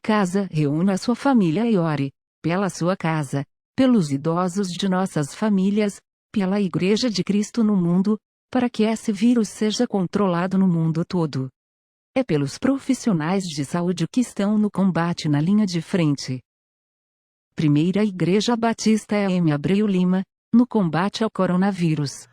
casa, reúna a sua família e ore, pela sua casa, pelos idosos de nossas famílias, pela Igreja de Cristo no mundo, para que esse vírus seja controlado no mundo todo. É pelos profissionais de saúde que estão no combate na linha de frente. Primeira Igreja Batista M. Abreu Lima, no combate ao coronavírus.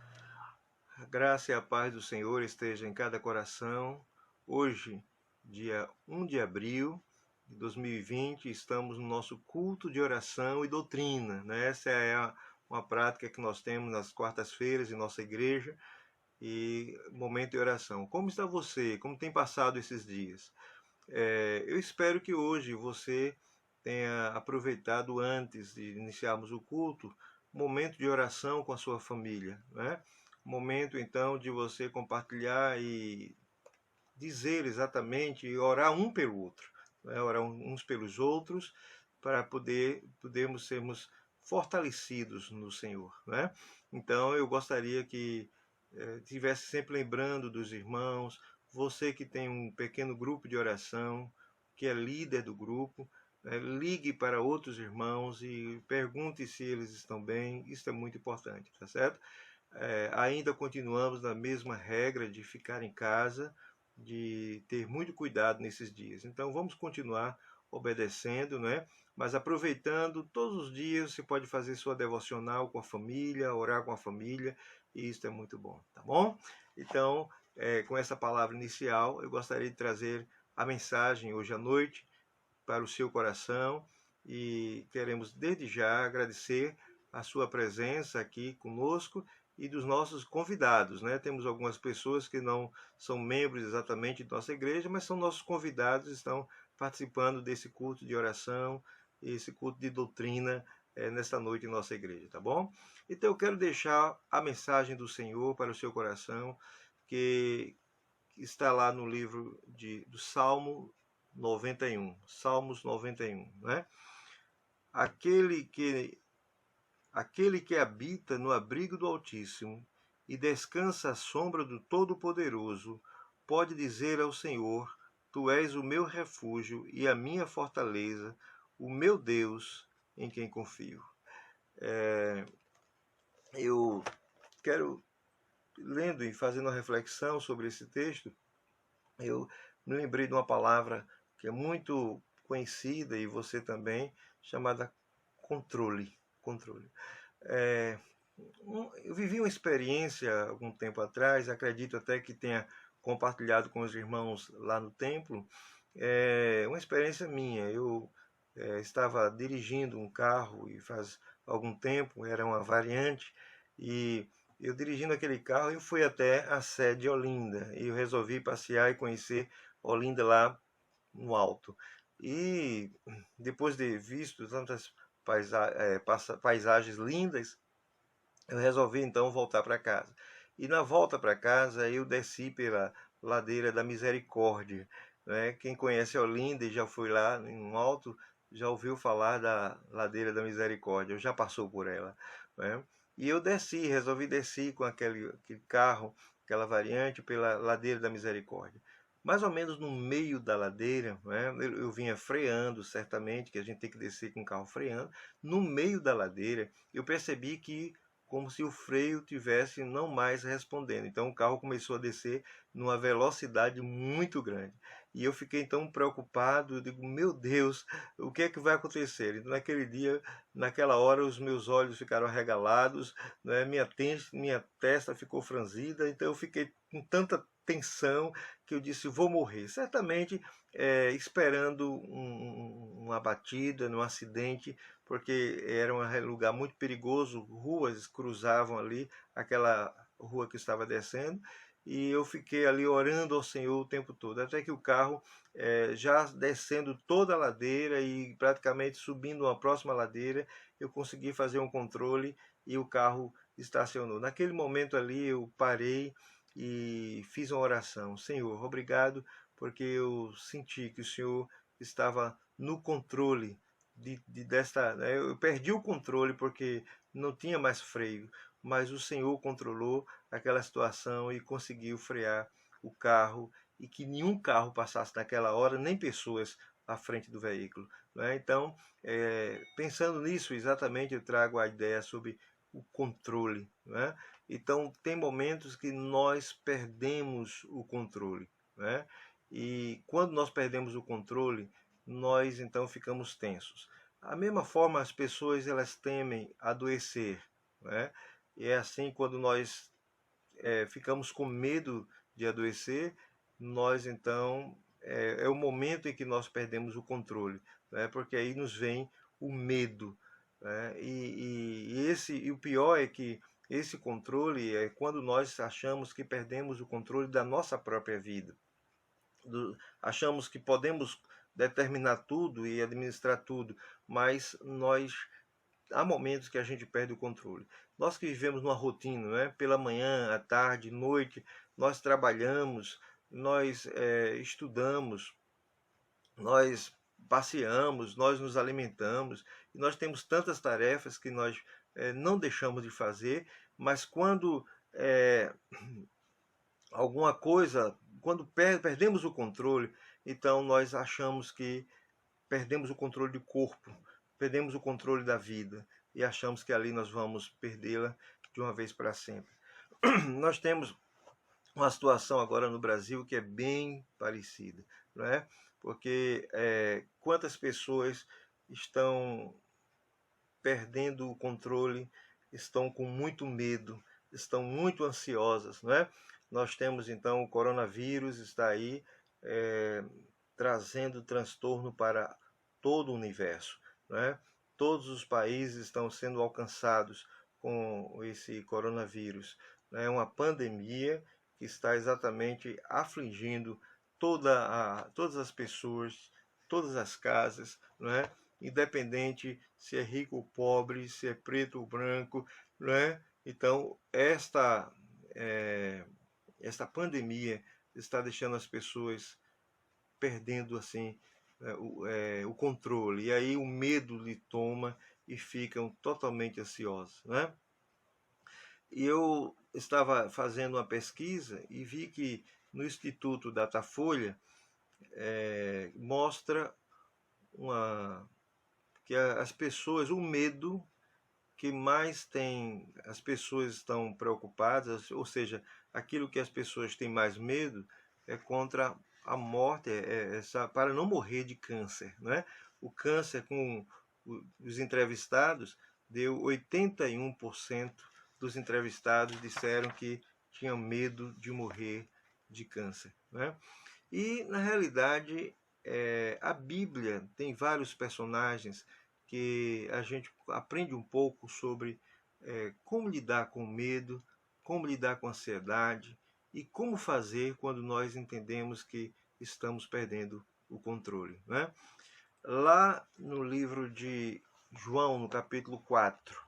A graça e a paz do Senhor esteja em cada coração. Hoje, dia 1 de abril de 2020, estamos no nosso culto de oração e doutrina, né? Essa é uma prática que nós temos nas quartas-feiras em nossa igreja, e momento de oração. Como está você? Como tem passado esses dias? Eu espero que hoje você tenha aproveitado, antes de iniciarmos o culto, um momento de oração com a sua família, né? Momento então de você compartilhar e dizer exatamente, e orar um pelo outro, né? Orar uns pelos outros, para podermos sermos fortalecidos no Senhor, né? Então eu gostaria que estivesse sempre lembrando dos irmãos, você que tem um pequeno grupo de oração, que é líder do grupo, ligue para outros irmãos e pergunte se eles estão bem. Isso é muito importante, tá certo? Ainda continuamos na mesma regra de ficar em casa, de ter muito cuidado nesses dias. Então vamos continuar obedecendo, né? Mas aproveitando, todos os dias você pode fazer sua devocional com a família, orar com a família, e isso é muito bom, tá bom? Então, com essa palavra inicial, eu gostaria de trazer a mensagem hoje à noite para o seu coração, e queremos desde já agradecer a sua presença aqui conosco e dos nossos convidados, né? Temos algumas pessoas que não são membros exatamente da nossa igreja, mas são nossos convidados, estão participando desse culto de oração, esse culto de doutrina nesta noite em nossa igreja, tá bom? Então eu quero deixar a mensagem do Senhor para o seu coração, que está lá no livro do Salmo 91, Salmos 91, né? Aquele que habita no abrigo do Altíssimo e descansa à sombra do Todo-Poderoso, pode dizer ao Senhor: Tu és o meu refúgio e a minha fortaleza, o meu Deus em quem confio. Eu quero, lendo e fazendo uma reflexão sobre esse texto, eu me lembrei de uma palavra que é muito conhecida, e você também, chamada controle. Controle. Eu vivi uma experiência algum tempo atrás, acredito até que tenha compartilhado com os irmãos lá no templo, uma experiência minha. Eu estava dirigindo um carro, e faz algum tempo, era uma variante, e eu dirigindo aquele carro, eu fui até a sede de Olinda, e eu resolvi passear e conhecer Olinda lá no alto. E depois de visto tantas paisagens lindas, eu resolvi então voltar para casa. E na volta para casa eu desci pela ladeira da Misericórdia, né? Quem conhece Olinda e já foi lá em alto, já ouviu falar da ladeira da Misericórdia, já passou por ela, né? E eu resolvi descer com aquele carro, aquela variante, pela ladeira da Misericórdia. Mais ou menos no meio da ladeira, né? Eu vinha freando, certamente, que a gente tem que descer com o carro freando. No meio da ladeira, eu percebi que, como se o freio tivesse não mais respondendo. Então o carro começou a descer numa velocidade muito grande. E eu fiquei então preocupado, eu digo: meu Deus, o que é que vai acontecer? Então, naquele dia, naquela hora, os meus olhos ficaram arregalados, né? Minha testa ficou franzida, então eu fiquei com tanta tensão que eu disse: vou morrer. Certamente esperando uma batida, um acidente, porque era um lugar muito perigoso, ruas cruzavam ali, aquela rua que estava descendo, e eu fiquei ali orando ao Senhor o tempo todo, até que o carro, já descendo toda a ladeira e praticamente subindo uma próxima ladeira, eu consegui fazer um controle e o carro estacionou. Naquele momento ali eu parei e fiz uma oração: Senhor, obrigado, porque eu senti que o Senhor estava no controle desta, né? Eu perdi o controle porque não tinha mais freio, mas o Senhor controlou aquela situação e conseguiu frear o carro, e que nenhum carro passasse naquela hora, nem pessoas à frente do veículo, né? Então, pensando nisso exatamente, eu trago a ideia sobre o controle, né? Então, tem momentos que nós perdemos o controle, né? E quando nós perdemos o controle, nós então ficamos tensos. Da mesma forma, as pessoas elas temem adoecer, né? E é assim, quando nós ficamos com medo de adoecer, nós então é o momento em que nós perdemos o controle, né? Porque aí nos vem o medo, né? E o pior é que esse controle é quando nós achamos que perdemos o controle da nossa própria vida. Achamos que podemos determinar tudo e administrar tudo, mas há momentos que a gente perde o controle. Nós que vivemos numa rotina, né? Pela manhã, à tarde, noite, nós trabalhamos, nós estudamos, nós passeamos, nós nos alimentamos, e nós temos tantas tarefas que nós não deixamos de fazer, mas quando alguma coisa, quando perdemos o controle, então nós achamos que perdemos o controle do corpo, perdemos o controle da vida e achamos que ali nós vamos perdê-la de uma vez para sempre. Nós temos uma situação agora no Brasil que é bem parecida, não é? Porque quantas pessoas estão perdendo o controle, estão com muito medo, estão muito ansiosas, não é? Nós temos então o coronavírus está aí trazendo transtorno para todo o universo, não é? Todos os países estão sendo alcançados com esse coronavírus. É uma pandemia que está exatamente afligindo todas as pessoas, todas as casas, não é? Independente se é rico ou pobre, se é preto ou branco, não é? Então, esta pandemia está deixando as pessoas perdendo assim o controle. E aí o medo lhe toma e ficam totalmente ansiosos, né? E eu estava fazendo uma pesquisa e vi que no Instituto Datafolha mostra que as pessoas, o medo que mais tem, as pessoas estão preocupadas, ou seja, aquilo que as pessoas têm mais medo é contra a morte, para não morrer de câncer, né? O câncer, com os entrevistados, deu 81% dos entrevistados disseram que tinham medo de morrer de câncer, né? E, na realidade, a Bíblia tem vários personagens que a gente aprende um pouco sobre como lidar com o medo, como lidar com a ansiedade e como fazer quando nós entendemos que estamos perdendo o controle, né? Lá no livro de João, no capítulo 4,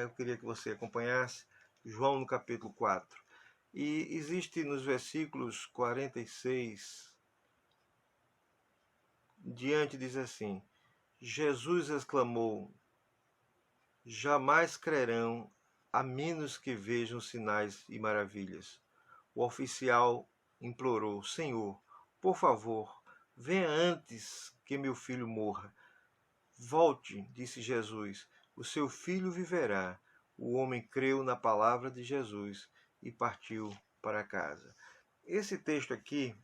eu queria que você acompanhasse João no capítulo 4. E existe nos versículos 46 diante, diz assim: Jesus exclamou: jamais crerão a menos que vejam sinais e maravilhas. O oficial implorou: Senhor, por favor, venha antes que meu filho morra. Volte, disse Jesus, o seu filho viverá. O homem creu na palavra de Jesus e partiu para casa. Esse texto aqui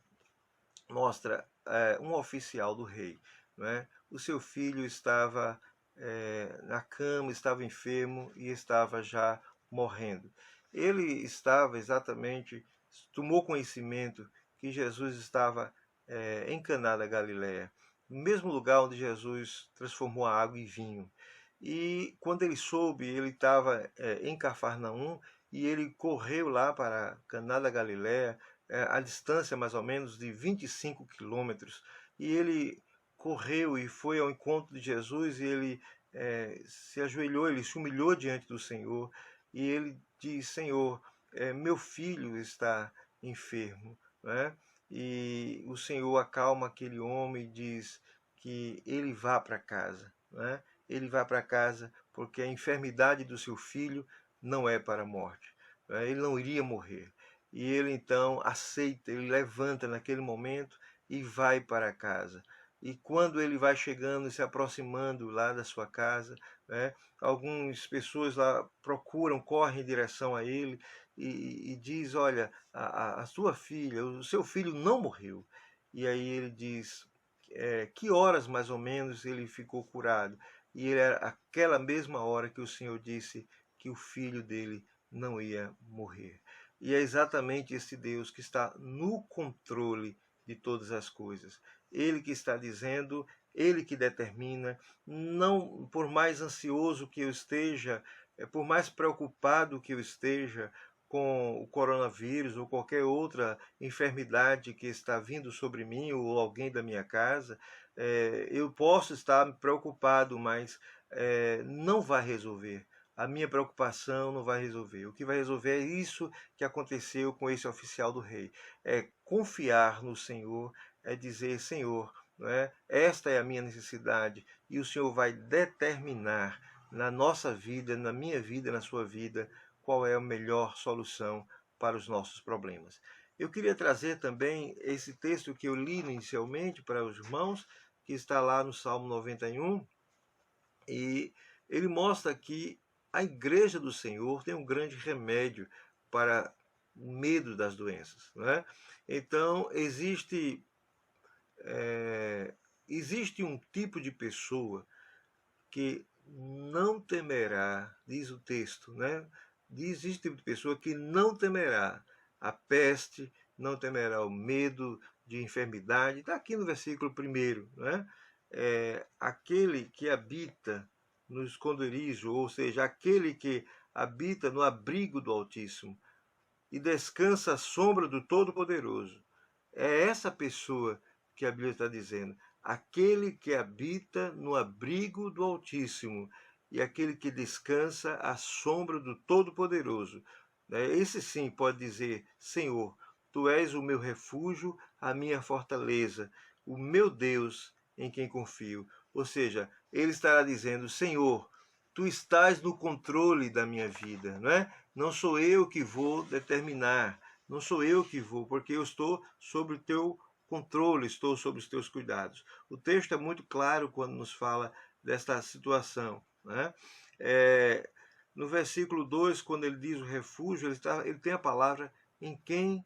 mostra um oficial do rei, né? O seu filho estava na cama, estava enfermo e estava já morrendo. Ele estava exatamente, tomou conhecimento que Jesus estava em Caná da Galileia, no mesmo lugar onde Jesus transformou a água em vinho. E quando ele soube, ele estava em Cafarnaum e ele correu lá para Caná da Galileia, a distância mais ou menos de 25 quilômetros, e ele correu e foi ao encontro de Jesus e ele se ajoelhou, ele se humilhou diante do Senhor e ele diz: Senhor, meu filho está enfermo, né? E o Senhor acalma aquele homem e diz que ele vá para casa, né? Ele vai para casa porque a enfermidade do seu filho não é para a morte, né? Ele não iria morrer. E ele então aceita, ele levanta naquele momento e vai para casa. e quando ele vai chegando e se aproximando lá da sua casa, né, algumas pessoas lá procuram, correm em direção a ele e diz, olha, a sua filha, o seu filho não morreu. E aí ele diz, que horas mais ou menos ele ficou curado? E era aquela mesma hora que o Senhor disse que o filho dele não ia morrer. E é exatamente esse Deus que está no controle de todas as coisas. Ele que está dizendo, ele que determina, não por mais ansioso que eu esteja, por mais preocupado que eu esteja com o coronavírus ou qualquer outra enfermidade que está vindo sobre mim ou alguém da minha casa, eu posso estar preocupado, mas não vai resolver. A minha preocupação não vai resolver. O que vai resolver é isso que aconteceu com esse oficial do rei. É confiar no Senhor, é dizer, Senhor, não é? Esta é a minha necessidade, e o Senhor vai determinar na nossa vida, na minha vida, na sua vida, qual é a melhor solução para os nossos problemas. Eu queria trazer também esse texto que eu li inicialmente para os irmãos, que está lá no Salmo 91, e ele mostra que a igreja do Senhor tem um grande remédio para o medo das doenças. Não é? Então, existe um tipo de pessoa que não temerá, diz o texto, né? Existe um tipo de pessoa que não temerá a peste, não temerá o medo de enfermidade. Está aqui no versículo 1, né? Aquele que habita no esconderijo, ou seja, aquele que habita no abrigo do Altíssimo e descansa à sombra do Todo-Poderoso. É essa pessoa que a Bíblia está dizendo. Aquele que habita no abrigo do Altíssimo e aquele que descansa à sombra do Todo-Poderoso. Esse sim pode dizer, Senhor, Tu és o meu refúgio, a minha fortaleza, o meu Deus em quem confio. Ou seja, ele estará dizendo, Senhor, Tu estás no controle da minha vida, não é? Não sou eu que vou determinar, não sou eu que vou, porque eu estou sobre o teu controle, estou sobre os teus cuidados. O texto é muito claro quando nos fala desta situação, né? No versículo 2, quando ele diz o refúgio, ele tem a palavra em quem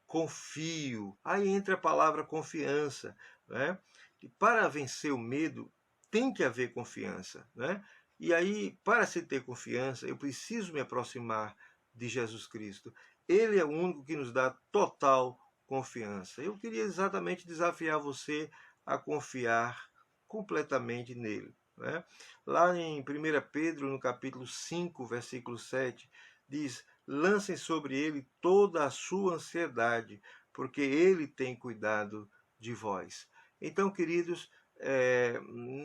confio. Aí entra a palavra confiança, né? E para vencer o medo, tem que haver confiança, né? E aí, para se ter confiança, eu preciso me aproximar de Jesus Cristo. Ele é o único que nos dá total confiança. Eu queria exatamente desafiar você a confiar completamente nele. Né? Lá em 1 Pedro, no capítulo 5, versículo 7, diz, lancem sobre ele toda a sua ansiedade, porque ele tem cuidado de vós. Então, queridos,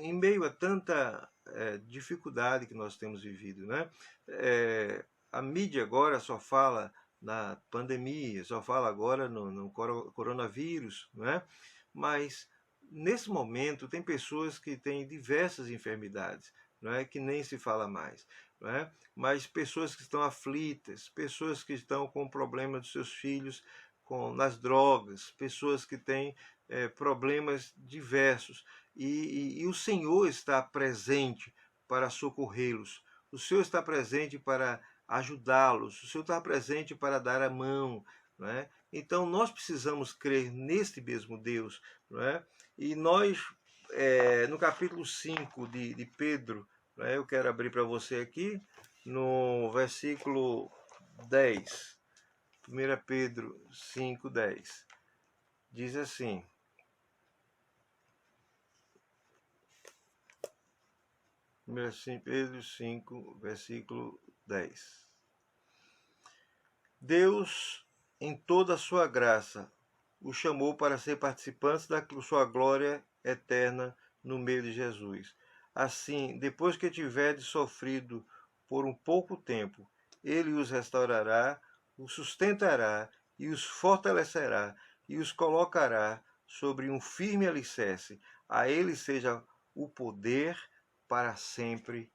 em meio a tanta dificuldade que nós temos vivido, né? A mídia agora só fala na pandemia, só fala agora no coronavírus, né? Mas nesse momento tem pessoas que têm diversas enfermidades, não é? Que nem se fala mais, não é? Mas pessoas que estão aflitas, pessoas que estão com problema dos seus filhos nas drogas, pessoas que têm problemas diversos, e o Senhor está presente para socorrê-los, o Senhor está presente para ajudá-los, o Senhor está presente para dar a mão, não é? Então nós precisamos crer neste mesmo Deus, não é? E nós, no capítulo 5 de Pedro, não é? Eu quero abrir para você aqui, no versículo 10, 1 Pedro 5, 10, diz assim, 1 Pedro 5, versículo 10. Deus, em toda a sua graça, o chamou para ser participantes da sua glória eterna no meio de Jesus. Assim, depois que tiverdes sofrido por um pouco tempo, ele os restaurará, os sustentará e os fortalecerá e os colocará sobre um firme alicerce. A ele seja o poder para sempre.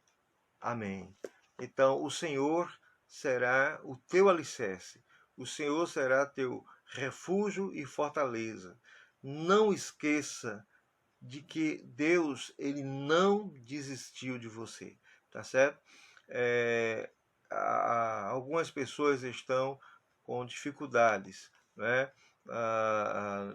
Amém. Então, o Senhor será o teu alicerce. O Senhor será teu refúgio e fortaleza. Não esqueça de que Deus ele não desistiu de você, tá certo? Algumas pessoas estão com dificuldades, né?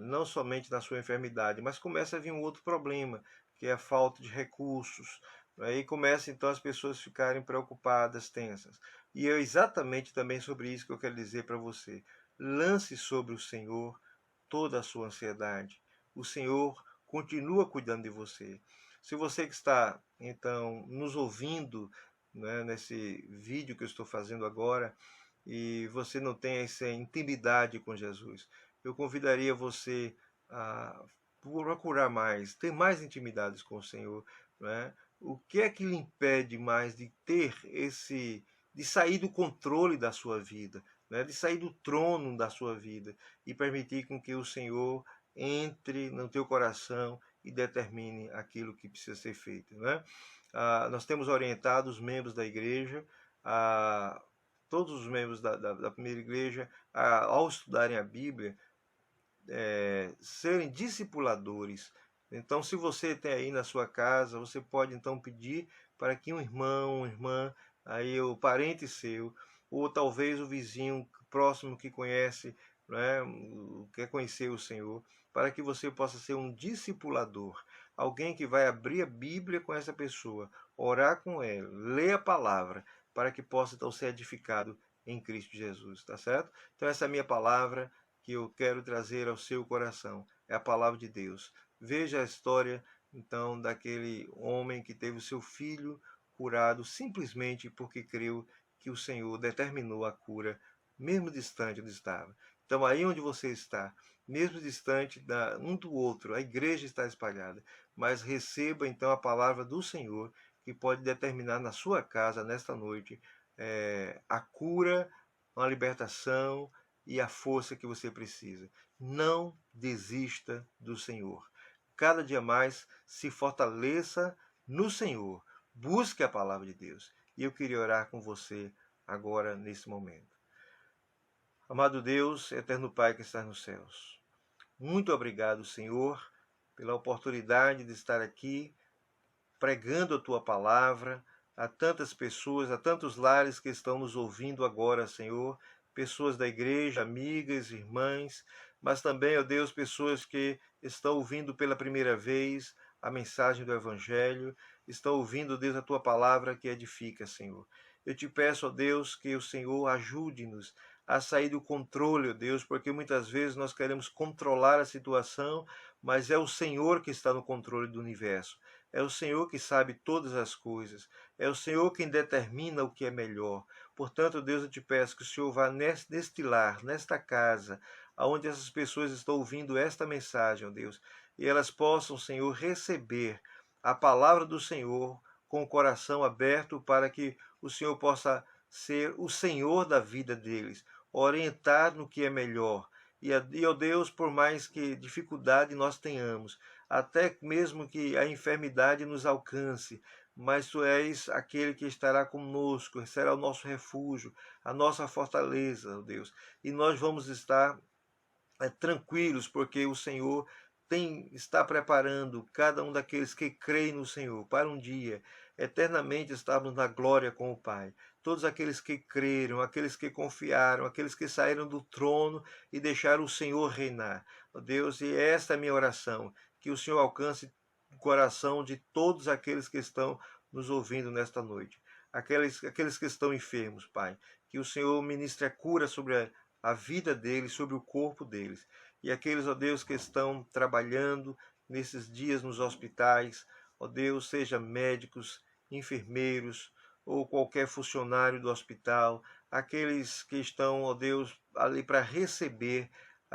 Não somente na sua enfermidade, mas começa a vir um outro problema, que é a falta de recursos. Aí começa então as pessoas ficarem preocupadas, tensas. E é exatamente também sobre isso que eu quero dizer para você. Lance sobre o Senhor toda a sua ansiedade. O Senhor continua cuidando de você. Se você que está, então, nos ouvindo, né, nesse vídeo que eu estou fazendo agora, e você não tem essa intimidade com Jesus, eu convidaria você a procurar mais, ter mais intimidades com o Senhor, né? O que é que lhe impede mais de ter de sair do controle da sua vida, né? De sair do trono da sua vida e permitir com que o Senhor entre no teu coração e determine aquilo que precisa ser feito, né? Nós temos orientado os membros da igreja, todos os membros da primeira igreja, ao estudarem a Bíblia, serem discipuladores. Então, se você tem aí na sua casa, você pode então pedir para que um irmão, uma irmã, aí o parente seu, ou talvez o vizinho próximo que conhece, né, quer conhecer o Senhor, para que você possa ser um discipulador, alguém que vai abrir a Bíblia com essa pessoa, orar com ela, ler a palavra, para que possa então ser edificado em Cristo Jesus, tá certo? Então essa é a minha palavra que eu quero trazer ao seu coração. É a palavra de Deus. Veja a história, então, daquele homem que teve o seu filho curado simplesmente porque creu que o Senhor determinou a cura, mesmo distante onde estava. Então, aí onde você está, mesmo distante um do outro, a igreja está espalhada, mas receba então a palavra do Senhor, que pode determinar na sua casa, nesta noite, a cura, a libertação, e a força que você precisa. Não desista do Senhor. Cada dia mais se fortaleça no Senhor. Busque a palavra de Deus. E eu queria orar com você agora, nesse momento. Amado Deus, eterno Pai que está nos céus, muito obrigado, Senhor, pela oportunidade de estar aqui pregando a tua palavra a tantas pessoas, a tantos lares que estão nos ouvindo agora, Senhor, pessoas da igreja, amigas, irmãs, mas também, ó Deus, pessoas que estão ouvindo pela primeira vez a mensagem do Evangelho, estão ouvindo, Deus, a tua palavra que edifica, Senhor. Eu te peço, ó Deus, que o Senhor ajude-nos a sair do controle, ó Deus, porque muitas vezes nós queremos controlar a situação, mas é o Senhor que está no controle do universo. É o Senhor que sabe todas as coisas. É o Senhor quem determina o que é melhor. Portanto, Deus, eu te peço que o Senhor vá neste lar, nesta casa, aonde essas pessoas estão ouvindo esta mensagem, ó Deus, e elas possam, Senhor, receber a palavra do Senhor com o coração aberto para que o Senhor possa ser o Senhor da vida deles, orientar no que é melhor. Ó Deus, por mais que dificuldade nós tenhamos, até mesmo que a enfermidade nos alcance, mas tu és aquele que estará conosco, será o nosso refúgio, a nossa fortaleza, ó Deus. E nós vamos estar tranquilos, porque o Senhor está preparando cada um daqueles que creem no Senhor para um dia eternamente estarmos na glória com o Pai. Todos aqueles que creram, aqueles que confiaram, aqueles que saíram do trono e deixaram o Senhor reinar. Ó Deus, e esta é a minha oração, que o Senhor alcance o coração de todos aqueles que estão nos ouvindo nesta noite. Aqueles que estão enfermos, Pai. Que o Senhor ministre a cura sobre a vida deles, sobre o corpo deles. E aqueles, ó Deus, que estão trabalhando nesses dias nos hospitais, ó Deus, seja médicos, enfermeiros ou qualquer funcionário do hospital, aqueles que estão, ó Deus, ali para receber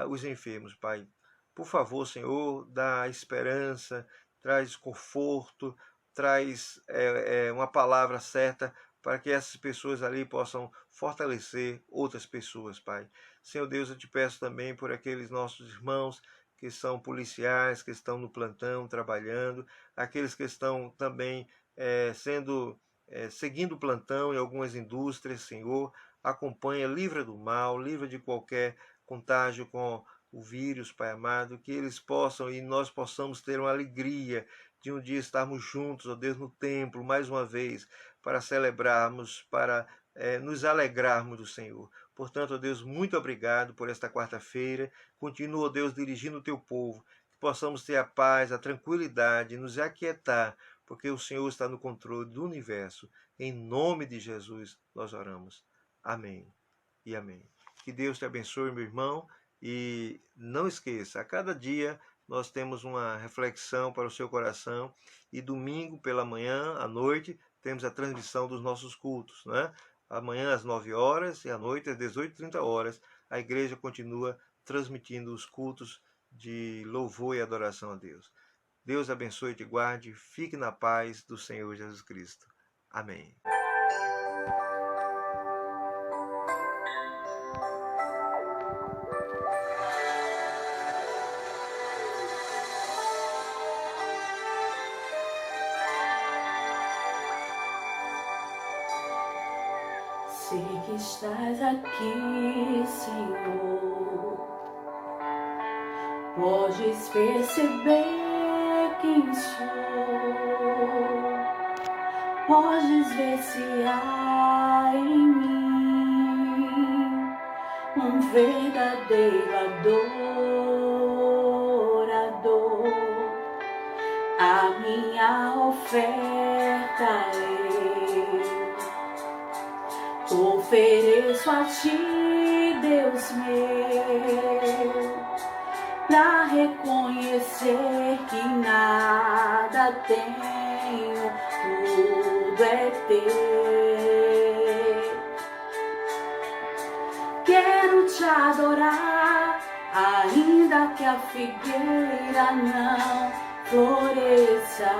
os enfermos, Pai. Por favor, Senhor, dá esperança, traz conforto, traz uma palavra certa para que essas pessoas ali possam fortalecer outras pessoas, Pai. Senhor Deus, eu te peço também por aqueles nossos irmãos que são policiais, que estão no plantão trabalhando, aqueles que estão também seguindo o plantão em algumas indústrias, Senhor, acompanha, livra do mal, livra de qualquer contágio com o vírus, Pai amado, que eles possam e nós possamos ter uma alegria de um dia estarmos juntos, ó Deus, no templo, mais uma vez, para celebrarmos, para nos alegrarmos do Senhor. Portanto, ó Deus, muito obrigado por esta quarta-feira. Continua, ó Deus, dirigindo o teu povo, que possamos ter a paz, a tranquilidade, nos aquietar, porque o Senhor está no controle do universo. Em nome de Jesus, nós oramos. Amém e amém. Que Deus te abençoe, meu irmão, e não esqueça, a cada dia nós temos uma reflexão para o seu coração, e domingo pela manhã, à noite, temos a transmissão dos nossos cultos, né? Amanhã às 9 horas e à noite às 18h30, a igreja continua transmitindo os cultos de louvor e adoração a Deus. Deus abençoe e te guarde, fique na paz do Senhor Jesus Cristo. Amém. Sei que estás aqui, Senhor. Podes perceber quem sou. Podes ver se há em mim um verdadeiro adorador. A minha oferta ofereço a ti, Deus meu, pra reconhecer que nada tenho, tudo é teu. Quero te adorar, ainda que a figueira não floresça.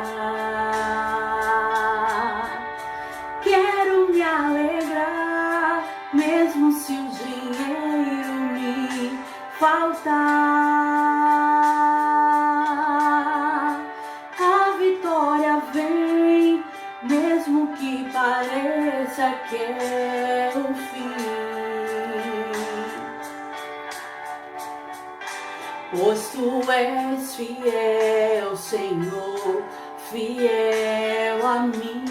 Quero me alegrar, mesmo se o dinheiro me faltar. A vitória vem, mesmo que pareça que é o fim. Pois tu és fiel, Senhor, fiel a mim.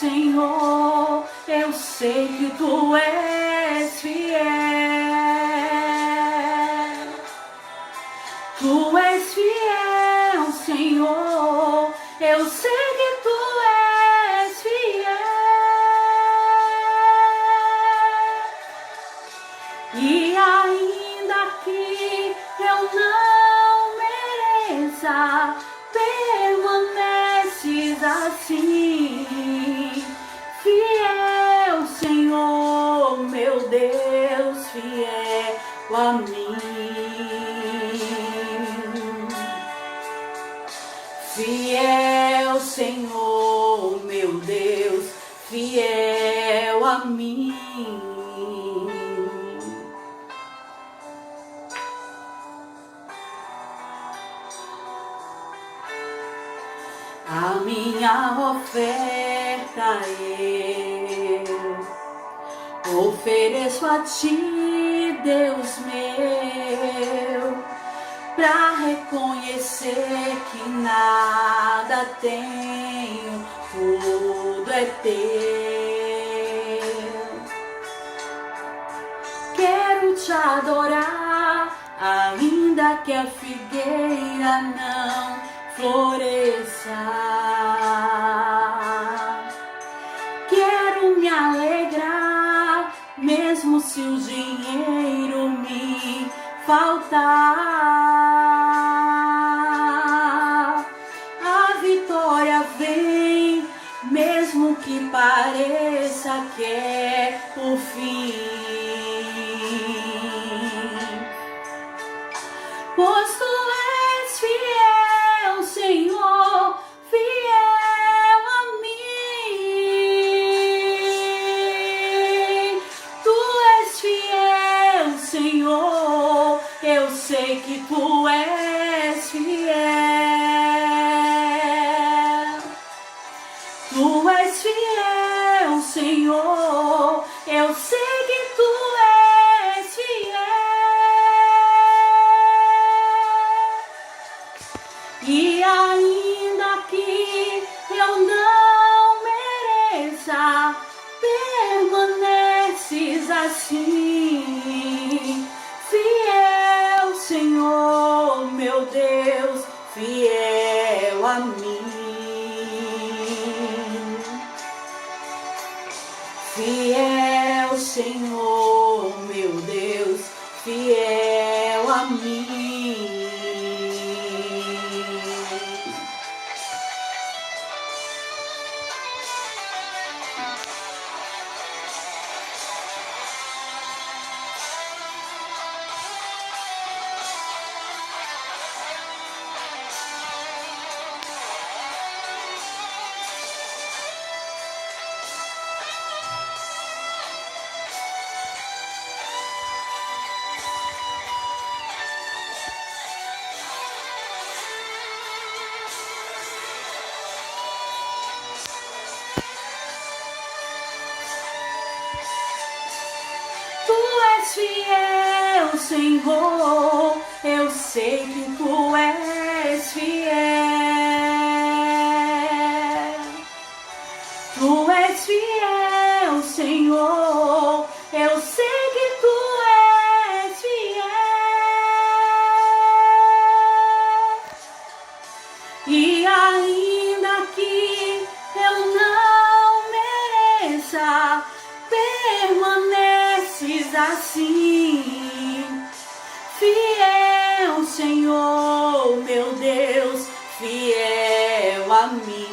Senhor, eu sei que tu és fiel. Tu és fiel, Senhor, eu sei que tu és fiel. E ainda que eu não mereça, permaneces assim. Fiel, Senhor, meu Deus, fiel a mim. Fiel, Senhor, meu Deus, fiel a mim. A minha oferta eu ofereço a ti, Deus meu, pra reconhecer que nada tenho, tudo é teu. Quero te adorar, ainda que a figueira não floresça. Quero me alegrar, mesmo se o dinheiro me faltar. A vitória vem, mesmo que pareça que é o fim. Pois tu és fiel, Senhor, fiel a mim. Tu és fiel, Senhor, eu sei que tu és fiel. Tu és fiel, Senhor, eu sei que tu és fiel. E ainda que eu não mereça, permaneces assim, fiel, Senhor, meu Deus, fiel a mim. Fiel, Senhor, meu Deus, fiel a mim. Tu és fiel, Senhor, eu sei que tu és fiel. Tu és fiel, Senhor, eu sei que tu és fiel. E ainda que eu não mereça, permaneces assim, fiel, Senhor, meu Deus, fiel a mim.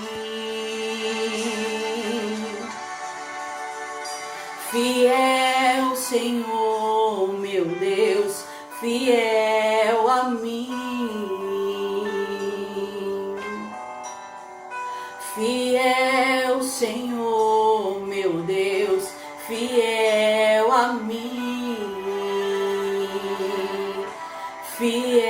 Fiel, Senhor, meu Deus, fiel a mim. Fiel, Senhor, meu Deus, fiel a mim. Fiel.